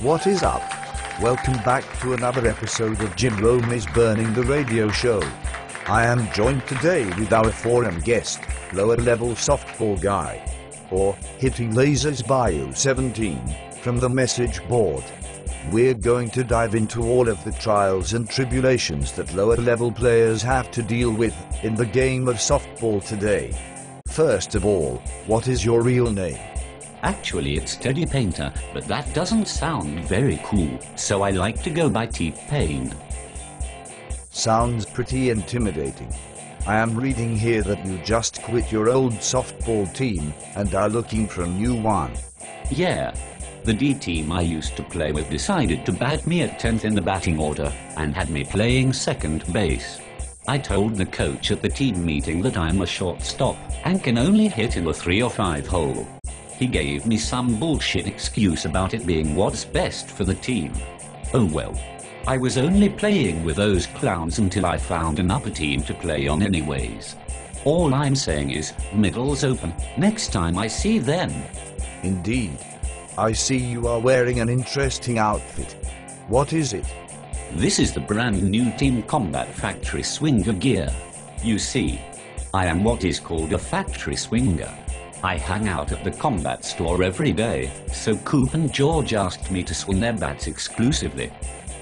What is up? Welcome back to another episode of Jim Rome's Burning the Radio Show. I am joined today with our forum guest, lower level softball guy, or Hitting Lasers Bio 17, from the message board. We're going to dive into all of the trials and tribulations that lower level players have to deal with in the game of softball today. First of all, what is your real name? Actually, it's Teddy Painter, but that doesn't sound very cool, so I like to go by T-Pain. Sounds pretty intimidating. I am reading here that you just quit your old softball team and are looking for a new one. Yeah. The D team I used to play with decided to bat me at 10th in the batting order and had me playing second base. I told the coach at the team meeting that I'm a shortstop and can only hit in the 3 or 5 hole. He gave me some bullshit excuse about it being what's best for the team. Oh well. I was only playing with those clowns until I found another team to play on anyways. All I'm saying is, middle's open, next time I see them. Indeed. I see you are wearing an interesting outfit. What is it? This is the brand new Team Combat Factory Swinger gear. You see, I am what is called a factory swinger. I hang out at the combat store every day, so Coop and George asked me to swing their bats exclusively.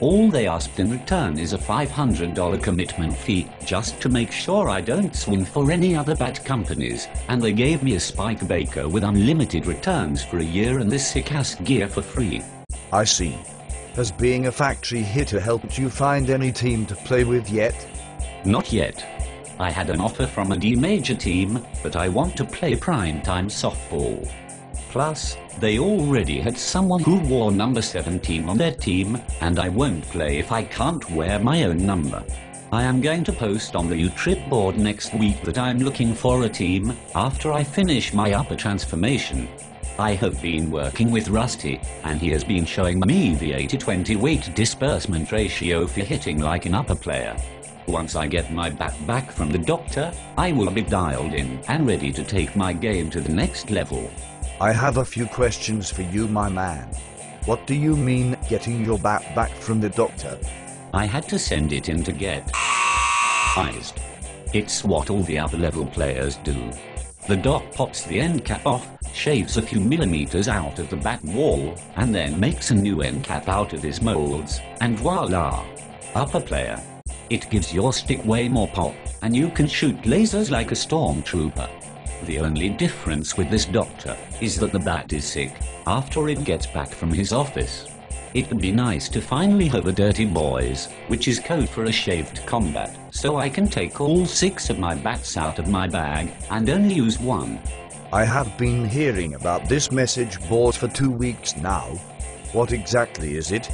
All they asked in return is a $500 commitment fee just to make sure I don't swing for any other bat companies, and they gave me a Spike Baker with unlimited returns for a year and this sick-ass gear for free. I see. Has being a factory hitter helped you find any team to play with yet? Not yet. I had an offer from a D-major team, but I want to play primetime softball. Plus, they already had someone who wore number 17 on their team, and I won't play if I can't wear my own number. I am going to post on the U-Trip board next week that I'm looking for a team after I finish my upper transformation. I have been working with Rusty, and he has been showing me the 80-20 weight disbursement ratio for hitting like an upper player. Once I get my bat back from the doctor, I will be dialed in and ready to take my game to the next level. I have a few questions for you, my man. What do you mean, getting your bat back from the doctor? I had to send it in to get ized. It's what all the upper level players do. The doc pops the end cap off, shaves a few millimeters out of the bat wall, and then makes a new end cap out of his molds, and voila! Upper player. It gives your stick way more pop, and you can shoot lasers like a stormtrooper. The only difference with this doctor is that the bat is sick after it gets back from his office. It would be nice to finally have a dirty boys, which is code for a shaved combat, so I can take all 6 of my bats out of my bag and only use one. I have been hearing about this message board for 2 weeks now. What exactly is it?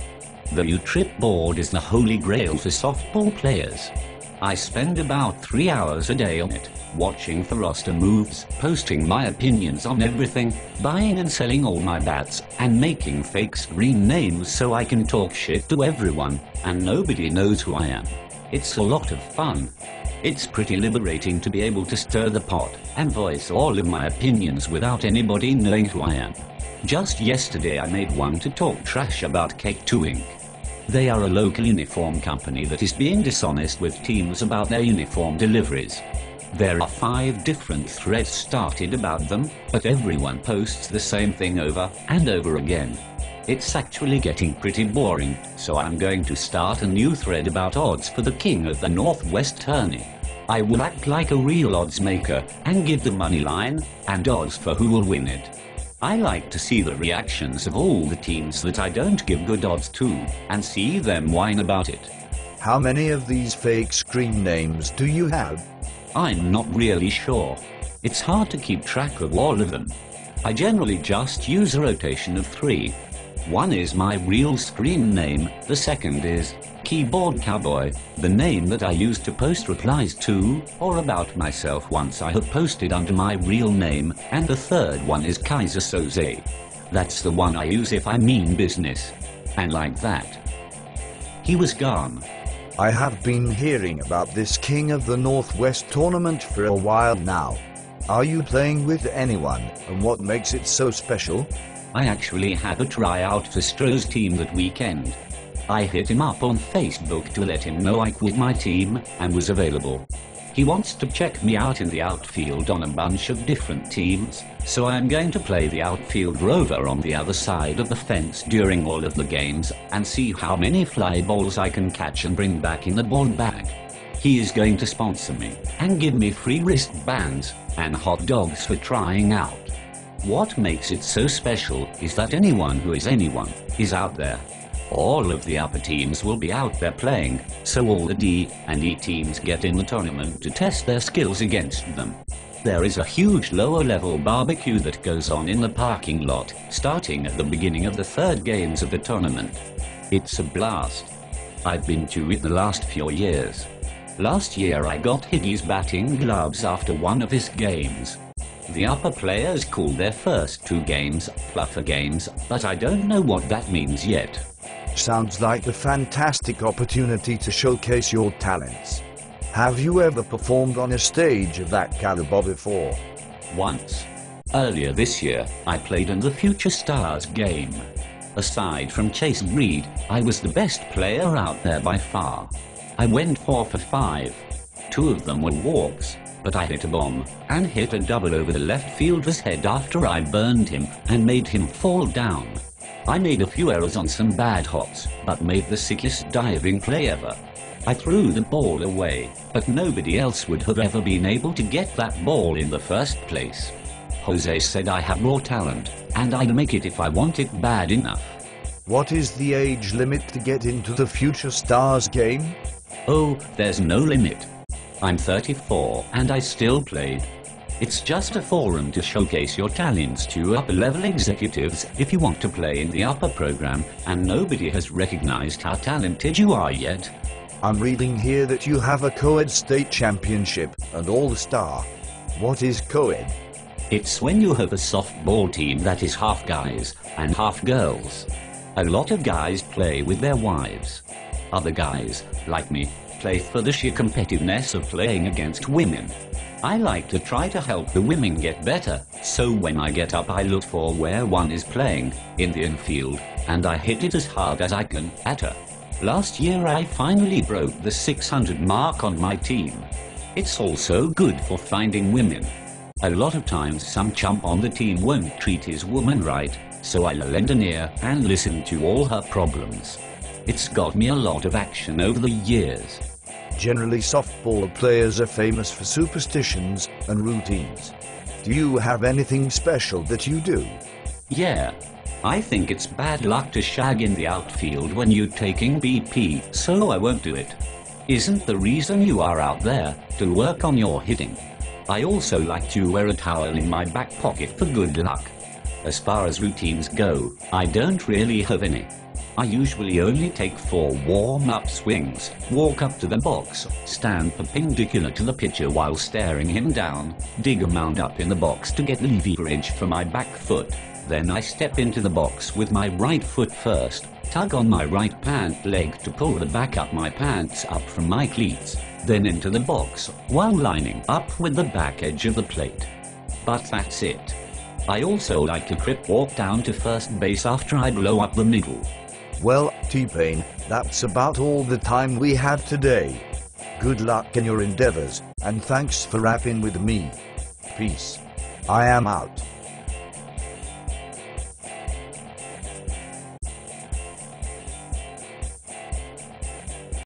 The U-Trip board is the holy grail for softball players. I spend about 3 hours a day on it, watching for roster moves, posting my opinions on everything, buying and selling all my bats, and making fake screen names so I can talk shit to everyone, and nobody knows who I am. It's a lot of fun. It's pretty liberating to be able to stir the pot and voice all of my opinions without anybody knowing who I am. Just yesterday I made one to talk trash about Cake 2 Inc. They are a local uniform company that is being dishonest with teams about their uniform deliveries. There are 5 different threads started about them, but everyone posts the same thing over and over again. It's actually getting pretty boring, so I'm going to start a new thread about odds for the King of the Northwest tourney. I will act like a real odds maker and give the money line and odds for who will win it. I like to see the reactions of all the teams that I don't give good odds to, and see them whine about it. How many of these fake screen names do you have? I'm not really sure. It's hard to keep track of all of them. I generally just use a rotation of 3. One is my real screen name, the second is Keyboard Cowboy, the name that I use to post replies to or about myself once I have posted under my real name, and the third one is Kaiser Soze. That's the one I use if I mean business. And like that. He was gone. I have been hearing about this King of the Northwest tournament for a while now. Are you playing with anyone, and what makes it so special? I actually had a tryout for Stroh's team that weekend. I hit him up on Facebook to let him know I quit my team and was available. He wants to check me out in the outfield on a bunch of different teams, so I'm going to play the outfield rover on the other side of the fence during all of the games and see how many fly balls I can catch and bring back in the ball bag. He is going to sponsor me and give me free wristbands and hot dogs for trying out. What makes it so special is that anyone who is anyone is out there. All of the upper teams will be out there playing, so all the D and E teams get in the tournament to test their skills against them. There is a huge lower level barbecue that goes on in the parking lot, starting at the beginning of the third games of the tournament. It's a blast. I've been to it the last few years. Last year I got Higgy's batting gloves after one of his games. The upper players call their first 2 games fluffer games, but I don't know what that means yet. Sounds like a fantastic opportunity to showcase your talents. Have you ever performed on a stage of that caliber before? Once. Earlier this year, I played in the Future Stars game. Aside from Chase Reed, I was the best player out there by far. I went 4 for 5. 2 of them were walks, but I hit a bomb and hit a double over the left fielder's head after I burned him and made him fall down. I made a few errors on some bad hops, but made the sickest diving play ever. I threw the ball away, but nobody else would have ever been able to get that ball in the first place. Jose said I have raw talent, and I'd make it if I want it bad enough. What is the age limit to get into the Future Stars game? Oh, there's no limit. I'm 34 and I still played. It's just a forum to showcase your talents to upper-level executives if you want to play in the upper program, and nobody has recognized how talented you are yet. I'm reading here that you have a co-ed state championship and all-star. What is co-ed? It's when you have a softball team that is half guys and half girls. A lot of guys play with their wives. Other guys, like me, play for the sheer competitiveness of playing against women. I like to try to help the women get better, so when I get up I look for where one is playing, in the infield, and I hit it as hard as I can at her. Last year I finally broke the 600 mark on my team. It's also good for finding women. A lot of times some chump on the team won't treat his woman right, so I'll lend an ear and listen to all her problems. It's got me a lot of action over the years. Generally, softball players are famous for superstitions and routines. Do you have anything special that you do? Yeah. I think it's bad luck to shag in the outfield when you're taking BP, so I won't do it. Isn't the reason you are out there to work on your hitting? I also like to wear a towel in my back pocket for good luck. As far as routines go, I don't really have any. I usually only take 4 warm-up swings, walk up to the box, stand perpendicular to the pitcher while staring him down, dig a mound up in the box to get leverage for my back foot. Then I step into the box with my right foot first, tug on my right pant leg to pull the back up my pants up from my cleats, then into the box while lining up with the back edge of the plate. But that's it. I also like to crip walk down to first base after I blow up the middle. Well, T-Pain, that's about all the time we have today. Good luck in your endeavors, and thanks for rapping with me. Peace. I am out.